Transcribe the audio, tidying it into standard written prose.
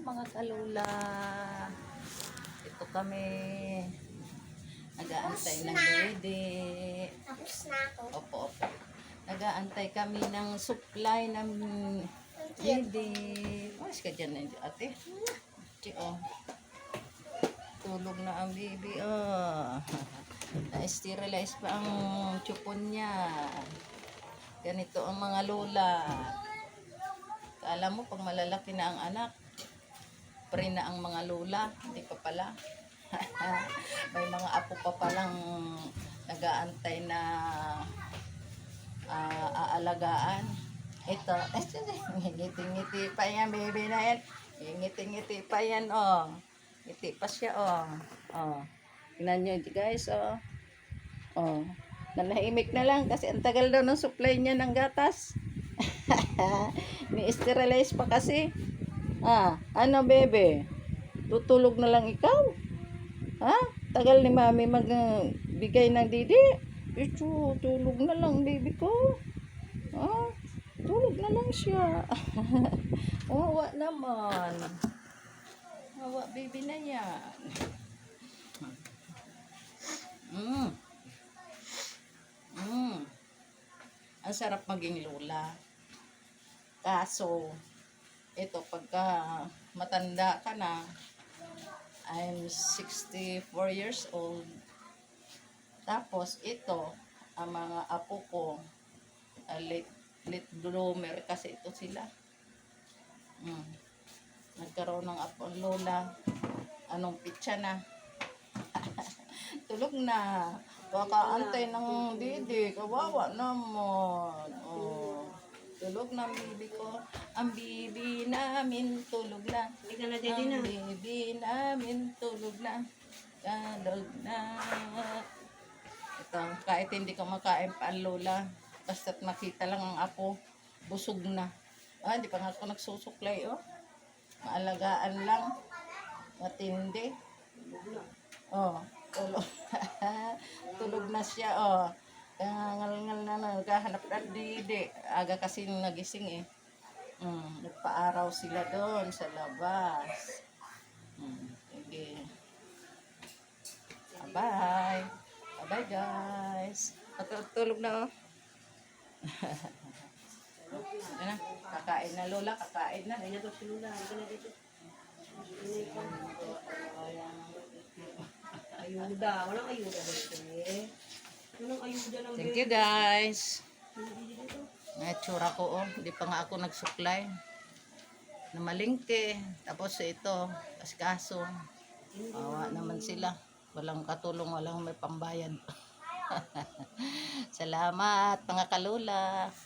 mga kalula. Ito kami. Nag-aantay ng dede. Tapos na ako. Opo, opo. Nag-aantay kami ng supply ng dede. Mas ka dyan, ate. Oh. Tulog na ang baby. Oh. Na-sterilize pa ang chupon niya. Ganito ang mga lola. Kala mo pag malalaki na ang anak, pre na ang mga lola. Hindi pa pala. May mga apo pa palang nag-aantay na aalagaan. Ito, ngiti-ngiti pa yan, baby na yan. Ngiti-ngiti pa yan, oh. Ngiti pa siya, oh. Oh. Tingnan nyo, guys, oh. Oh. Nanahimik na lang kasi ang tagal daw ng supply niya ng gatas. Ni-sterilize pa kasi. Ano, bebe? Tutulog na lang ikaw? Ha? Tagal ni mami magbigay ng didi. Ito, tulog na lang, baby ko. Tulog na lang siya. Wawa naman. Wawa, baby na yan. Ang sarap maging lola. Kaso, ito, pagka matanda ka na, I'm 64 years old. Tapos, ito, ang mga apo ko, late bloomer kasi ito sila. Nagkaroon ng apo ang lola. Anong pitsa na? Tulog na. Kakaantay ng didi. Kawawa naman. Oh. Tulog na ang bibi ko. Ang bibi namin tulog na. Ang bibi namin tulog na. Tulog na. Ito, kahit hindi ka makain pa ang lola. Basta't makita lang ang apo. Busog na. Hindi pa nga ako nagsusuklay, oh. Maalagaan lang. Matindi. Oh, tulog. Tulog na siya, oh. Ngal-ngal na naghahanap ng didi. Aga kasi nagising, eh. Nagpa-araw sila doon sa labas. Sige. Bye. Bye, guys. Tulog na, oh. Ano? Kakain na, lola. Kakain na. Ayun na si Lula. Ayun na dito. Ayuda. Walang ayuda dito, eh. Walang ayuda ng Thank you, guys. Naitsura ko, oh. Hindi pa nga ako nagsuklay. Namalingke. Tapos ito, kaskaso. Awa naman sila. Walang katulong, walang may pambayan. Salamat, mga kalula.